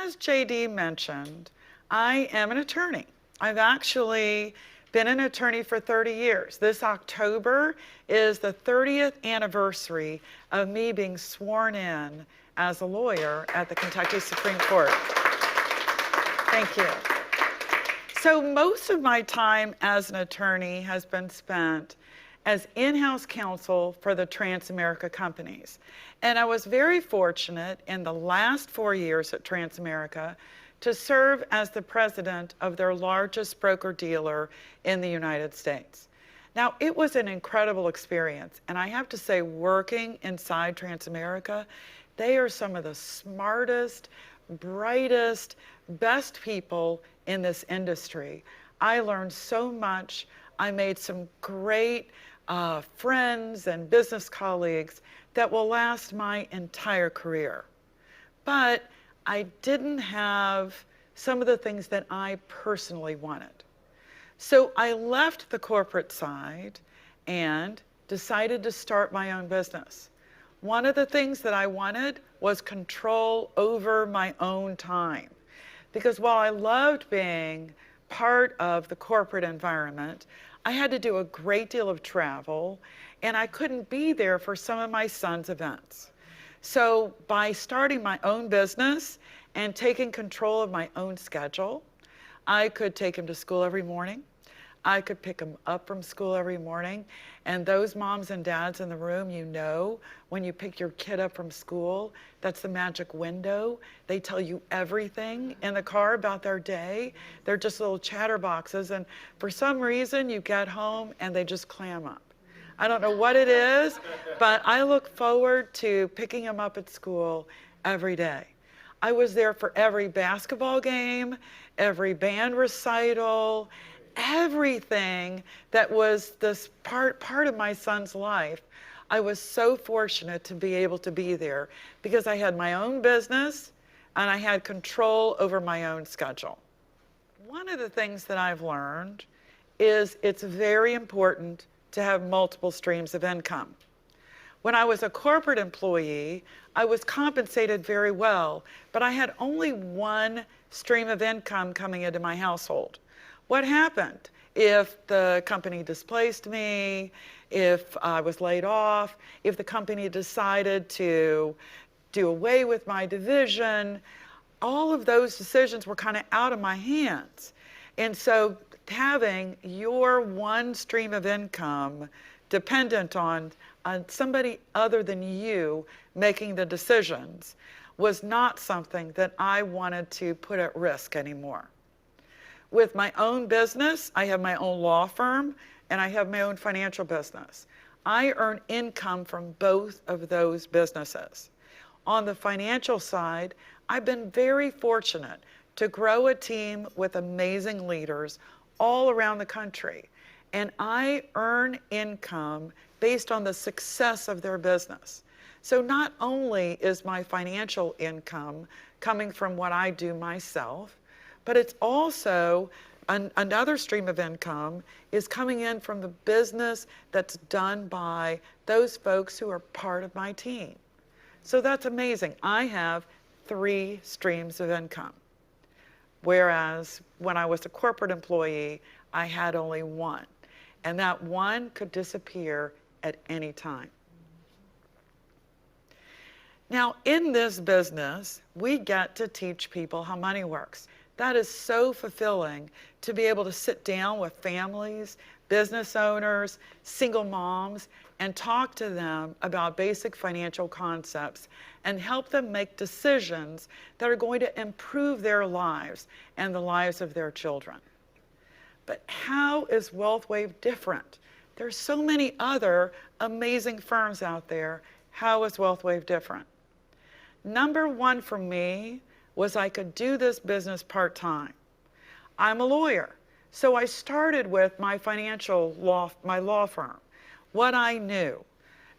as JD mentioned, I am an attorney. I've actually been an attorney for 30 years. This October is the 30th anniversary of me being sworn in as a lawyer at the Kentucky Supreme Court. Thank you. So most of my time as an attorney has been spent as in-house counsel for the Transamerica companies. And I was very fortunate in the last 4 years at Transamerica to serve as the president of their largest broker-dealer in the United States. Now, it was an incredible experience, and I have to say, working inside Transamerica, they are some of the smartest, brightest, best people in this industry. I learned so much. I made some great friends and business colleagues that will last my entire career. But I didn't have some of the things that I personally wanted. So I left the corporate side and decided to start my own business. One of the things that I wanted was control over my own time. Because while I loved being part of the corporate environment, I had to do a great deal of travel, and I couldn't be there for some of my son's events. So by starting my own business and taking control of my own schedule, I could take him to school every morning. I could pick him up from school every morning. And those moms and dads in the room, you know, when you pick your kid up from school, that's the magic window. They tell you everything in the car about their day. They're just little chatterboxes. And for some reason, you get home and they just clam up. I don't know what it is, but I look forward to picking him up at school every day. I was there for every basketball game, every band recital, everything that was this part of my son's life. I was so fortunate to be able to be there because I had my own business and I had control over my own schedule. One of the things that I've learned is it's very important to have multiple streams of income. When I was a corporate employee, I was compensated very well, but I had only one stream of income coming into my household. What happened if the company displaced me, if I was laid off, if the company decided to do away with my division? All of those decisions were kind of out of my hands. And so having your one stream of income dependent on somebody other than you making the decisions was not something that I wanted to put at risk anymore. With my own business, I have my own law firm and I have my own financial business. I earn income from both of those businesses. On the financial side, I've been very fortunate to grow a team with amazing leaders all around the country. And I earn income based on the success of their business. So not only is my financial income coming from what I do myself, but it's also another stream of income is coming in from the business that's done by those folks who are part of my team. So that's amazing. I have 3 streams of income. Whereas when I was a corporate employee, I had only one. And that one could disappear at any time. Now, in this business, we get to teach people how money works. That is so fulfilling to be able to sit down with families, business owners, single moms, and talk to them about basic financial concepts and help them make decisions that are going to improve their lives and the lives of their children. But how is WealthWave different? There's so many other amazing firms out there. How is WealthWave different? Number one for me was I could do this business part-time. I'm a lawyer, so I started with my my law firm, what I knew.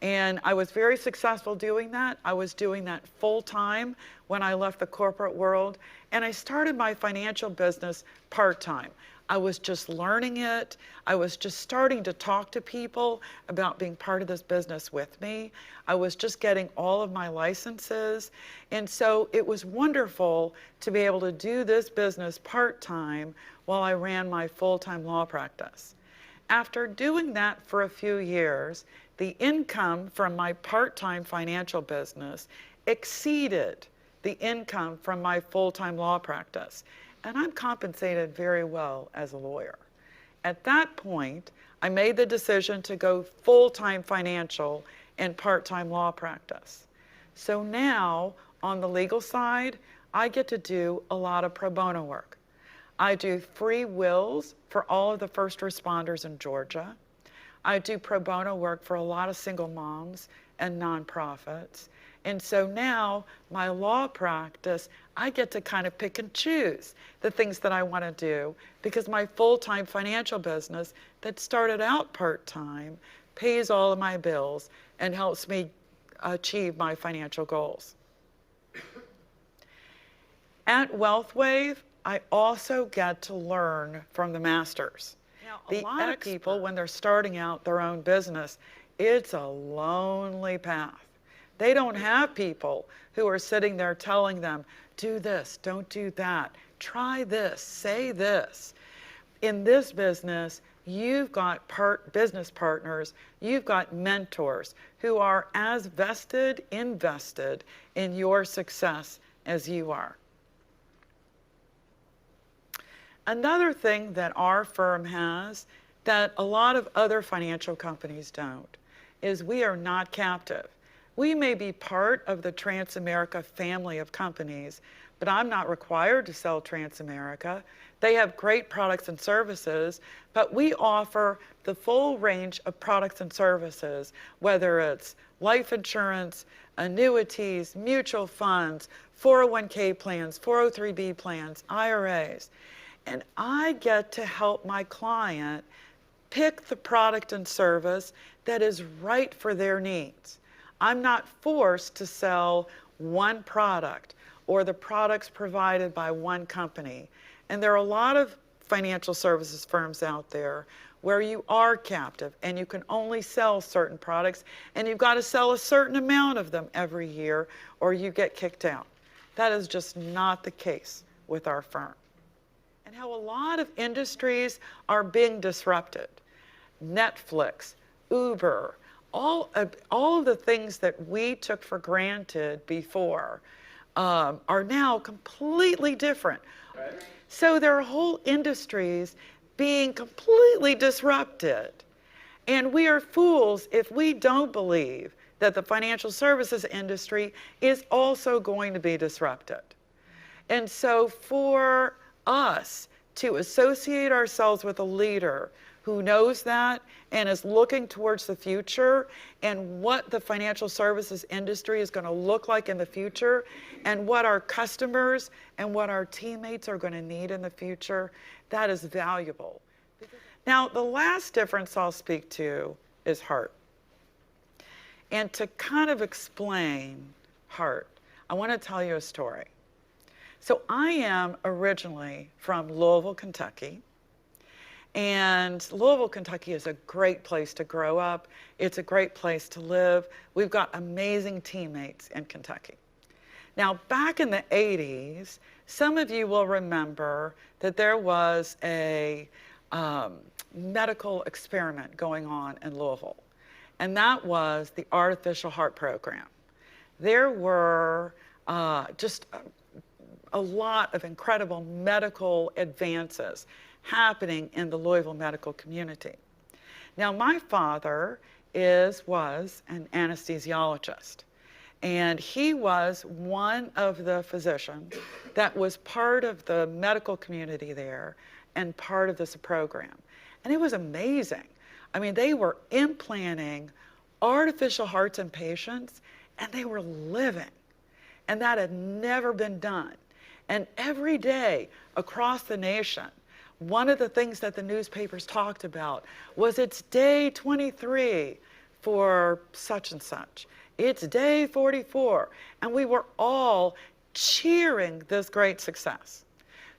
And I was very successful doing that. I was doing that full-time when I left the corporate world. And I started my financial business part-time. I was just learning it. I was just starting to talk to people about being part of this business with me. I was just getting all of my licenses. And so it was wonderful to be able to do this business part-time while I ran my full-time law practice. After doing that for a few years, the income from my part-time financial business exceeded the income from my full-time law practice. And I'm compensated very well as a lawyer. At that point, I made the decision to go full-time financial and part-time law practice. So now, on the legal side, I get to do a lot of pro bono work. I do free wills for all of the first responders in Georgia. I do pro bono work for a lot of single moms and nonprofits. And so now, my law practice, I get to kind of pick and choose the things that I want to do, because my full-time financial business that started out part-time pays all of my bills and helps me achieve my financial goals. At WealthWave, I also get to learn from the masters. Now, a lot of people, when they're starting out their own business, it's a lonely path. They don't have people who are sitting there telling them, do this, don't do that, try this, say this. In this business, you've got business partners, you've got mentors who are as invested in your success as you are. Another thing that our firm has that a lot of other financial companies don't is we are not captive. We may be part of the Transamerica family of companies, but I'm not required to sell Transamerica. They have great products and services, but we offer the full range of products and services, whether it's life insurance, annuities, mutual funds, 401k plans, 403b plans, IRAs. And I get to help my client pick the product and service that is right for their needs. I'm not forced to sell one product or the products provided by one company. And there are a lot of financial services firms out there where you are captive and you can only sell certain products and you've got to sell a certain amount of them every year or you get kicked out. That is just not the case with our firm. And how a lot of industries are being disrupted. Netflix, Uber, all of the things that we took for granted before are now completely different. Right. So there are whole industries being completely disrupted. And we are fools if we don't believe that the financial services industry is also going to be disrupted. And so for us to associate ourselves with a leader who knows that and is looking towards the future and what the financial services industry is going to look like in the future and what our customers and what our teammates are going to need in the future, that is valuable. Now, the last difference I'll speak to is heart. And to kind of explain heart, I want to tell you a story. So I am originally from Louisville, Kentucky. And Louisville, Kentucky is a great place to grow up. It's a great place to live. We've got amazing teammates in Kentucky. Now, back in the 80s, some of you will remember that there was a medical experiment going on in Louisville, and that was the artificial heart program. There were just a lot of incredible medical advances happening in the Louisville medical community. Now, my father was an anesthesiologist, and he was one of the physicians that was part of the medical community there and part of this program. And it was amazing. I mean, they were implanting artificial hearts in patients, and they were living. And that had never been done. And every day across the nation, one of the things that the newspapers talked about was it's day 23 for such and such. It's day 44. And we were all cheering this great success.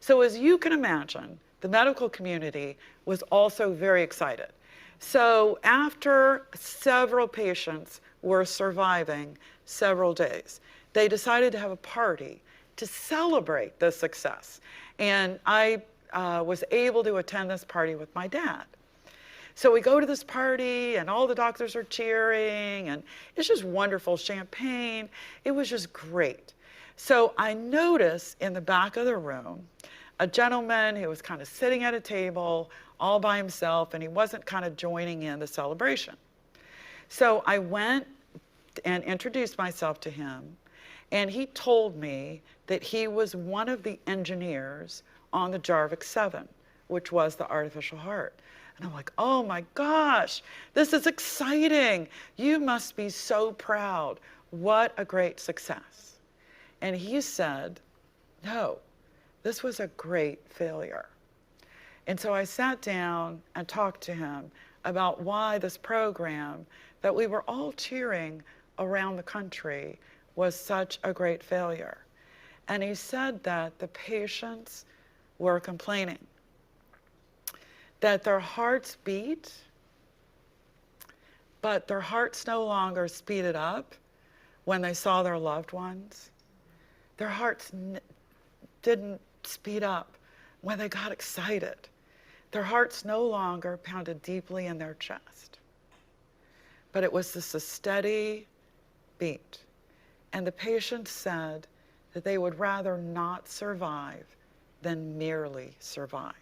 So as you can imagine, the medical community was also very excited. So after several patients were surviving several days, they decided to have a party to celebrate the success. And I was able to attend this party with my dad. So we go to this party and all the doctors are cheering and it's just wonderful champagne. It was just great. So I noticed in the back of the room a gentleman who was kind of sitting at a table all by himself and he wasn't kind of joining in the celebration. So I went and introduced myself to him and he told me that he was one of the engineers on the Jarvik 7, which was the artificial heart. And I'm like, oh my gosh, this is exciting. You must be so proud. What a great success. And he said, no, this was a great failure. And so I sat down and talked to him about why this program that we were all cheering around the country was such a great failure. And he said that the patients were complaining that their hearts beat, but their hearts no longer speeded up when they saw their loved ones. Their hearts didn't speed up when they got excited. Their hearts no longer pounded deeply in their chest, but it was just a steady beat. And the patients said that they would rather not survive than merely survive.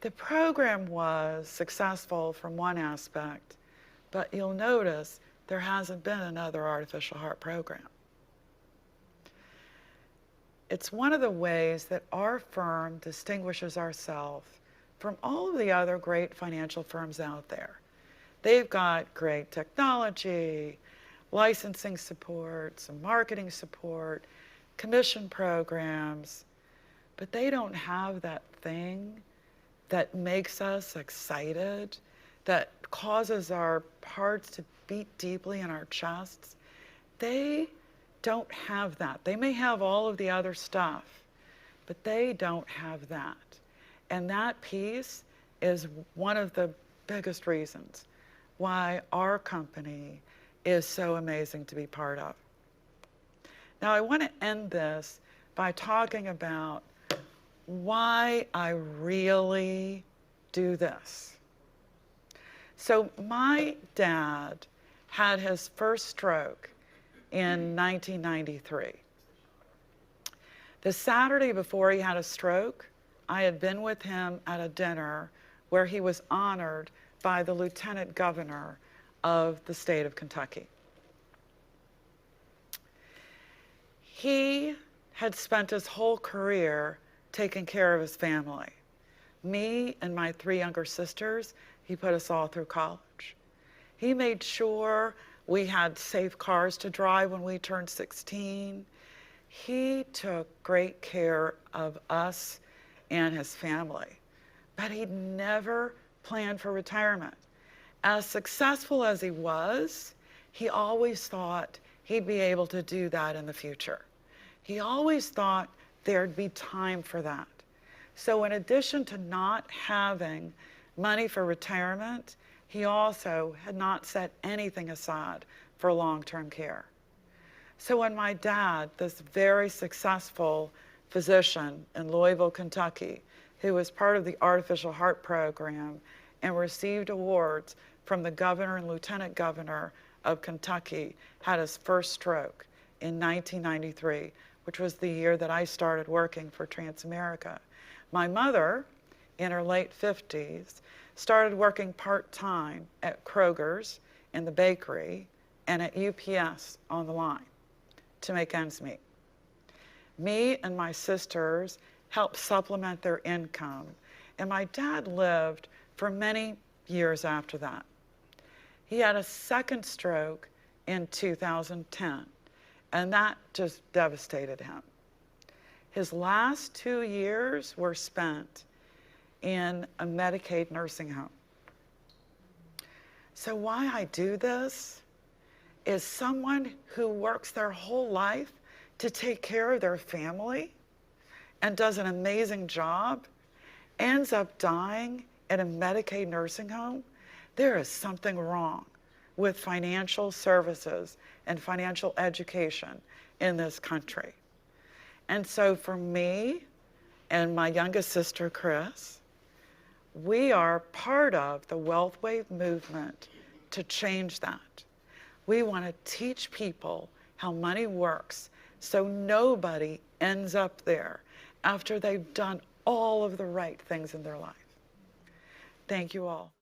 The program was successful from one aspect, but you'll notice there hasn't been another artificial heart program. It's one of the ways that our firm distinguishes ourselves from all of the other great financial firms out there. They've got great technology, licensing support, some marketing support, commission programs, but they don't have that thing that makes us excited, that causes our hearts to beat deeply in our chests. They don't have that. They may have all of the other stuff, but they don't have that. And that piece is one of the biggest reasons why our company is so amazing to be part of. Now, I want to end this by talking about why I really do this. So my dad had his first stroke in 1993. The Saturday before he had a stroke, I had been with him at a dinner where he was honored by the Lieutenant Governor of the state of Kentucky. He had spent his whole career taking care of his family. Me and my 3 younger sisters, he put us all through college. He made sure we had safe cars to drive when we turned 16. He took great care of us and his family, but he never planned for retirement. As successful as he was, he always thought he'd be able to do that in the future. He always thought there'd be time for that. So in addition to not having money for retirement, he also had not set anything aside for long-term care. So when my dad, this very successful physician in Louisville, Kentucky, who was part of the artificial heart program and received awards from the governor and lieutenant governor of Kentucky, had his first stroke in 1993, which was the year that I started working for Transamerica. My mother, in her late 50s, started working part-time at Kroger's in the bakery and at UPS on the line to make ends meet. Me and my sisters helped supplement their income, and my dad lived for many years after that. He had a second stroke in 2010, and that just devastated him. His last 2 years were spent in a Medicaid nursing home. So why I do this is someone who works their whole life to take care of their family and does an amazing job ends up dying in a Medicaid nursing home, there is something wrong with financial services and financial education in this country. And so for me and my youngest sister, Chris, we are part of the Wealth Wave movement to change that. We want to teach people how money works so nobody ends up there after they've done all of the right things in their life. Thank you all.